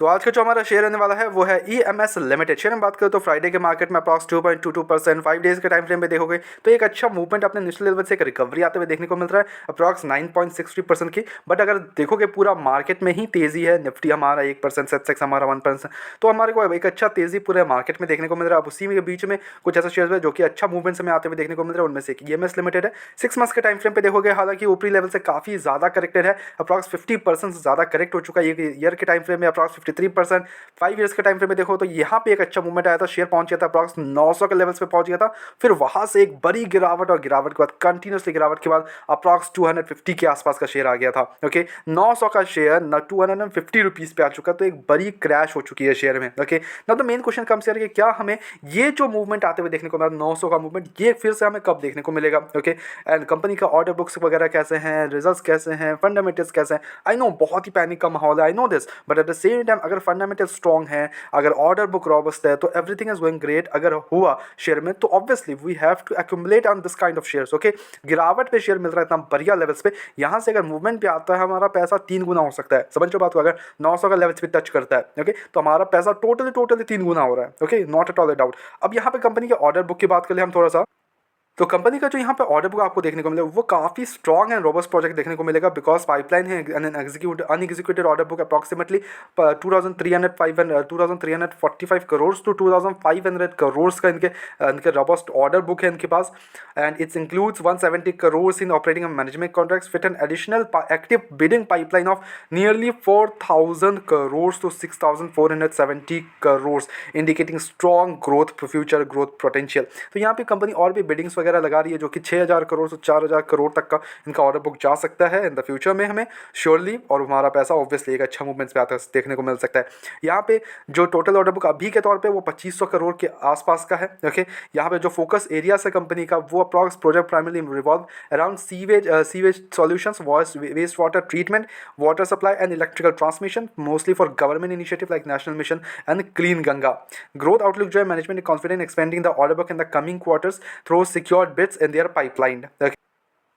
तो आज का जो हमारा शेयर रहने वाला है वो है EMS लिमिटेड। शेयर में बात करें तो फ्राइडे के मार्केट में अप्रॉक्स 2.22%, 5 डेज के टाइम फ्रेम में देखोगे तो एक अच्छा मूवमेंट अपने निचले लेवल से एक रिकवरी आते हुए देखने को मिल रहा है अप्रॉक्स 9.63% की। बट अगर देखोगे पूरा मार्केट में ही तेजी है, निफ्टी हमारा 1%, सेंसेक्स हमारा 1%, तो हमारे को एक अच्छा तेजी पूरे मार्केट में देखने को मिल रहा है। अब उसी में बीच में कुछ ऐसे शेयर है जो कि अच्छा मूवमेंट में आते हुए देखने को मिल रहा है, उनमें से एक EMS लिमिटेड है। 6 मंथ्स के टाइम फ्रेम पे देखोगे हालांकि ऊपरी लेवल से काफ़ी ज़्यादा करेक्टेड है, अप्रॉक्स 50% से ज़्यादा करेक्ट हो चुका है। एक ईयर के टाइम फ्रेम में अप्रॉक्स 53%, 5 ईयर्स के टाइम फ्रेम में देखो तो यहाँ पे एक अच्छा मूवमेंट आया था, शेयर पहुंच गया था अप्रॉक्स 900 के लेवल्स पे पहुंच गया था। फिर वहां से एक बड़ी गिरावट, और गिरावट के बाद कंटिन्यूसली गिरावट के बाद अप्रॉक्स 250 के आसपास का शेयर आ गया था। ओके, 900 का शेयर ना 250 रुपीज़ पे आ चुका, तो एक बड़ी क्रैश हो चुकी है शेयर में। ओके, ना तो मेन क्वेश्चन कम शेयर कि क्या हमें ये जो मूवमेंट आते हुए देखने को मिला 900 का मूवमेंट, ये फिर से हमें कब देखने को मिलेगा। ओके, एंड कंपनी का ऑर्डर बुक्स वगैरह कैसे हैं, रिजल्ट्स कैसे हैं, फंडामेंटल्स कैसे हैं। आई नो बहुत ही पैनिक का माहौल है, I know this, but at the same time अगर फंडामेंटल स्ट्रॉन्ग है, अगर ऑर्डर बुक रॉबस्ट है, तो एवरीथिंग इज गोइंग ग्रेट। अगर हुआ शेयर में तो obviously we have to accumulate on this kind of shares. Okay, गिरावट पे शेयर मिल रहा है इतना बढ़िया लेवल्स पे, यहाँ से अगर मूवमेंट भी आता है हमारा पैसा 3 गुना हो सकता है। समझ लो बात को, अगर 900 का लेवल्स पे टच करता है ओके, तो हमारा पैसा टोटली 3 गुना हो रहा है। Okay, not at all a doubt. अब यहाँ पे कंपनी के ऑर्डर बुक की बात कर ले हम थोड़ा सा, तो कंपनी का जो यहाँ पे ऑर्डर बुक आपको देखने को मिलेगा वो काफ़ी स्ट्रॉन्ग एंड रोबस्ट प्रोजेक्ट देखने को मिलेगा, बिकॉज पाइपलाइन है unexecuted order book approximately 2345 crore to 2500 crore का इनके इनके रोबस्ट ऑर्डर बुक है इनके पास। And it's includes 170 crore in operating and management contracts with an additional active bidding pipeline of nearly 4000 crore to 6470 crore, indicating strong growth, future growth potential. तो यहाँ पे company और भी बिडिंग्स वगैरह लगा रही है जो कि 6000 करोड़ से 4000 करोड़ तक का इनका ऑर्डर बुक जा सकता है इन द फ्यूचर में हमें श्योरली, और हमारा पैसा ऑब्वियसली एक अच्छा मूवमेंट्स पे आता देखने को मिल सकता है। यहाँ पे जो टोटल ऑर्डर बुक अभी के तौर पे वो 2500 करोड़ के आसपास का है। ओके, यहाँ पे जो फोकस एरिया है कंपनी का वो approx project primarily revolve around sewage solutions, waste water treatment, water supply and electrical transmission, mostly for government initiative like national mission and clean Ganga. Growth outlook जो है, management is confident expanding the order book in the coming quarters through secured bids in their pipeline.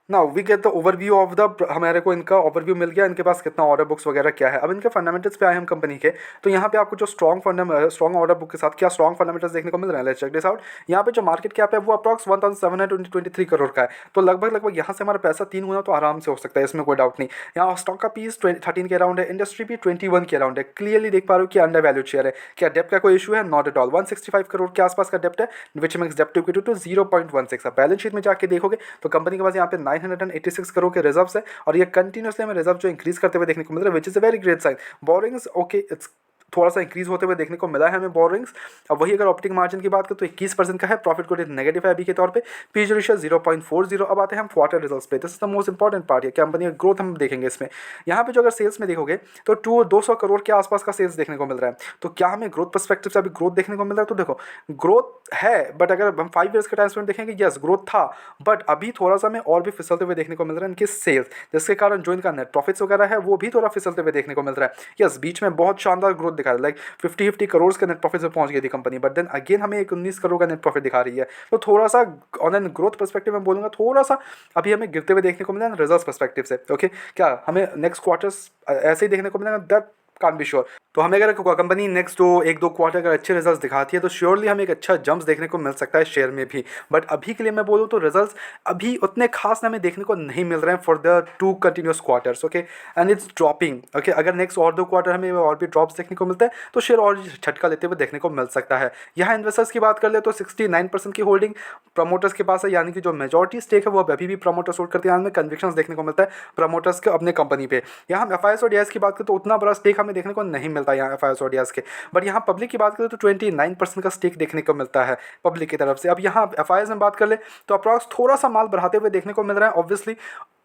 Now we get the overview of the, हमारे को इनका overview मिल गया इनके पास कितना order books वगैरह क्या है। अब इनके फंडामेंटल्स पे आए हम कंपनी के, तो यहाँ पे आपको जो स्ट्रॉन्ग ऑर्डर बुक के साथ क्या स्ट्रॉन्ग फंडामेंटल्स देखने को मिल रहे हैं, लेट्स चेक दिस आउट। यहाँ पे जो मार्केट कैप है वो अप्रॉक्स 1723 करोड़ का है, तो लगभग यहाँ से हमारा पैसा 3 गुना तो आराम से हो सकता है, इसमें कोई डाउट नहीं। यहाँ स्टॉक का पीस 13 के अराउंड है, इंडस्ट्री भी 21 के अराउंड है। क्लियरली देख पा रहे हो कि अंडर वैल्यूड शेयर है। क्या डेप्ट का कोई इशू है? Not at all. 165 करोड़ के आसपास का डेप्ट है, विच मेक्स डेप्ट to equity to 0.16। Balance sheet में जाके देखोगे तो कंपनी के पास यहाँ पे 986 करोड़ के रिजर्व्स है, और ये कंटिन्यूसली हमें रिजर्व जो इंक्रीज करते हुए देखने को मिल रहा है, which is a very great sign. Borrowings okay, it's थोड़ा सा इंक्रीज होते हुए देखने को मिला है हमें बोरिंग्स। अब वही अगर ऑपरेटिंग मार्जिन की बात करें तो 21% का है, प्रॉफिट ग्रोथ नेगेटिव है अभी के तौर पे, पीज रेशियो 0.40। अब आते हैं हम क्वार्टर रिजल्ट्स पे, this is the most important part है, कंपनी का ग्रोथ हम देखेंगे इसमें। यहाँ पे जो अगर सेल्स में देखोगे तो 200 करोड़ के आसपास का सेल्स देखने को मिल रहा है। तो क्या हमें ग्रोथ पर्सपेक्टिव से अभी ग्रोथ देखने को मिल रहा है? तो देखो ग्रोथ है, बट अगर हम 5 ईयर्स के टाइम स्पेंड देखेंगे, यस ग्रोथ था, बट अभी थोड़ा सा हमें और भी फिसलते हुए देखने को मिल रहा है इनके सेल्स, जिसके कारण जो इनका नेट प्रॉफिट्स वगैरह है वो भी थोड़ा फिसलते हुए देखने को मिल रहा है। यस, बीच में बहुत शानदार ग्रोथ दिखा रहा है, लाइक 50 करोड़ के नेट प्रॉफिट से पहुंच गई थी कंपनी, बट देन अगेन हमें एक 19 करोड़ का नेट प्रॉफिट दिखा रही है। तो थोड़ा सा ऑन एन ग्रोथ पर्सपेक्टिव में बोलूंगा थोड़ा सा अभी हमें गिरते हुए देखने को मिला रिजल्ट्स पर्सपेक्टिव से। ओके, क्या हमें नेक्स्ट क्वार्टर्स ऐसे ही देखने को मिलेगा? That can't be sure. तो हमें अगर कंपनी नेक्स्ट जो 1-2 क्वार्टर अगर अच्छे रिजल्ट्स दिखाती है तो श्योरली हमें एक अच्छा जंप्स देखने को मिल सकता है शेयर में भी। बट अभी के लिए मैं बोलूँ तो रिजल्ट्स अभी उतने खास हमें देखने को नहीं मिल रहे हैं for the 2 continuous quarters. Okay, and it's dropping. Okay, अगर नेक्स्ट और 2 क्वार्टर हमें और भी ड्रॉप्स देखने को मिलता है तो शेयर और झटका लेते हुए देखने को मिल सकता है। यहाँ इन्वेस्टर्स की बात कर ले तो 69% की होल्डिंग प्रमोटर्स के पास है, यानी कि जो मेजॉरिटी स्टेक है वो अभी भी प्रमोटर्स होल्ड करते हैं। हमें कन्विक्शंस देखने को मिलता है प्रमोटर्स के अपने कंपनी पे। यहाँ एफआईएस और डीआईएस की बात करें तो उतना बड़ा स्टेक हमें देखने को नहीं मिलता यहाँ एफआईएस और डीआईएस के, बट यहाँ पब्लिक की बात करें तो 29% का स्टेक देखने को मिलता है पब्लिक की तरफ से। अब यहाँ एफआईएस में बात कर ले तो अप्रॉक्स थोड़ा सा माल बढ़ाते हुए देखने को मिल रहा है। ऑब्वियसली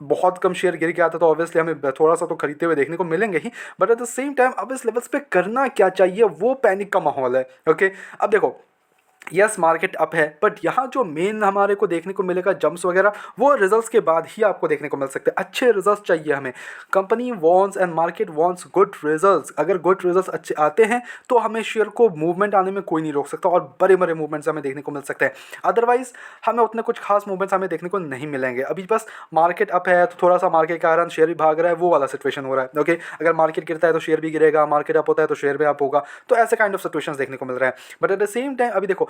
बहुत कम शेयर गिर गया था तो ऑब्वियसली हमें थोड़ा सा तो खरीदते हुए देखने को मिलेंगे ही, but at the same time अब इस लेवल्स पे करना क्या चाहिए वो पैनिक का माहौल है। ओके, अब देखो यस मार्केट अप है, बट यहाँ जो मेन हमारे को देखने को मिलेगा जंप्स वगैरह, वो रिजल्ट्स के बाद ही आपको देखने को मिल सकते हैं। अच्छे रिजल्ट्स चाहिए हमें, company wants and market wants good results. अगर गुड रिजल्ट्स अच्छे आते हैं तो हमें शेयर को मूवमेंट आने में कोई नहीं रोक सकता, और बड़े बड़े मूवमेंट्स हमें देखने को मिल सकते हैं। अदरवाइज हमें उतने कुछ खास मूवमेंट्स हमें देखने को नहीं मिलेंगे। अभी बस मार्केट अप है तो थोड़ा सा मार्केट के कारण शेयर भी भाग रहा है, वो वाला सिचुएशन हो रहा है। ओके, अगर मार्केट गिरता है तो शेयर भी गिरेगा, मार्केट अप होता है तो शेयर भी अप होगा, तो ऐसे काइंड ऑफ सिचुएशंस देखने को मिल रहा है। But at the same time अभी देखो,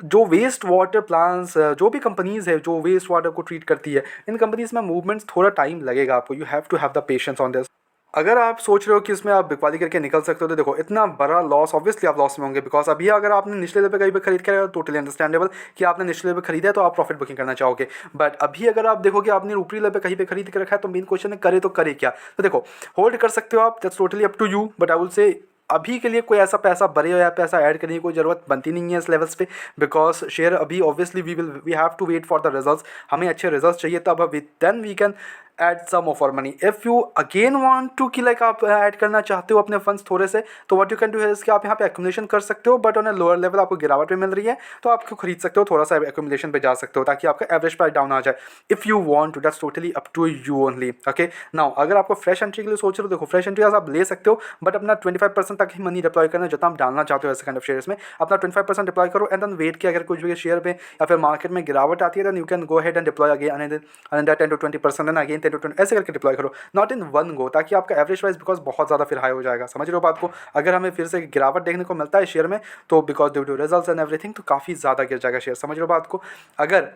जो वेस्ट वाटर प्लांट्स, जो भी कंपनीज़ है जो वेस्ट वाटर को ट्रीट करती है, इन कंपनीज़ में मूवमेंट्स थोड़ा टाइम लगेगा आपको। You have to have the patience on this. अगर आप सोच रहे हो कि इसमें आप बिकवाली करके निकल सकते हो, तो देखो इतना बड़ा लॉस, ऑब्वियसली आप लॉस में होंगे। बिकॉज अभी अगर आपने निचले लेवल पे कहीं पे खरीद कर, टोटली अंडरस्टैंडेबल कि आपने निचले लेवल पे खरीदा है तो आप प्रॉफिट बुकिंग करना चाहोगे। बट अभी अगर आप देखो कि आपने ऊपरी लेवल पे कहीं पे खरीद के रखा है, तो मेन क्वेश्चन है करे तो करे क्या। तो देखो होल्ड कर सकते हो आप, that's totally up to you, but I will say अभी के लिए कोई ऐसा पैसा बड़े या पैसा ऐड करने की कोई ज़रूरत बनती नहीं है इस लेवल्स पे। बिकॉज शेयर अभी obviously we have to wait for the results. हमें अच्छे रिजल्ट्स चाहिए, तब then we can add some of our money. If you again want to कि लाइक आप ऐड करना चाहते हो अपने फंड्स थोड़े से, तो व्हाट यू कैन डू है कि आप यहाँ पे एक्यूमुलेशन कर सकते हो, but on a lower level आपको गिरावट में मिल रही है तो आप खरीद सकते हो, थोड़ा सा एक्यूमुलेशन पे जा सकते हो ताकि आपका एवरेज प्राइस डाउन आ जाए। If you want to, that's totally up to you only. Okay, now अगर आपको फ्रेश एंट्री के लिए सोच रहे हो, देखो फ्रेश एंट्री आप ले सकते हो, बट अपना 25% तक ही मनी डिप्लॉय करना, जितना आप डालना चाहते हो ऐसे काइंड ऑफ शेयर्स में अपना 25% डिप्लॉय करो, एंड देन वेट कि अगर कुछ भी शेयर पे या फिर मार्केट में गिरावट आती है, then you can go ahead and deploy again another 10 to 20%, then again 10 to 20, ऐसे करके डिप्लॉय करो, नॉट इन वन गो, ताकि आपका एवरेज प्राइस बिकॉज बहुत ज़्यादा फिर हाई हो जाएगा। समझ रहे हो बात को। अगर हमें फिर से गिरावट देखने को मिलता है शेयर में, तो because due to results and everything, तो काफ़ी ज़्यादा गिर जाएगा शेयर। समझ रहे हो बात को। अगर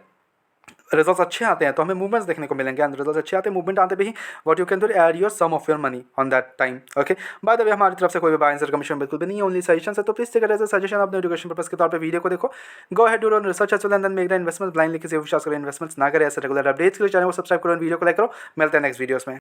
रिजल्ट्स अच्छे आते हैं तो हमें मूवमेंट्स देखने को मिलेंगे, एंड रिजल्ट्स अच्छे आते हैं, मूवमेंट आते भी ही what you can do, add your some of your money on that time. Okay, by the way हमारी तरफ से कोई भी बाय एंड कमीशन बिल्कुल भी नहीं है, ओनली सजेशन है। तो please take it as a suggestion, अपने एजुकेशन पर्पस के तौर पे वीडियो को देखो, go ahead do your research as well and then make the investment blindly, किसी विश्वास करें इन्वेस्टमेंट्स ना करें। ऐसे रेगुलर अपडेट्स के लिए चैनल को सब्सक्राइब करो, वीडियो को लाइक करो। मिलते हैं नेक्स्ट वीडियोस में।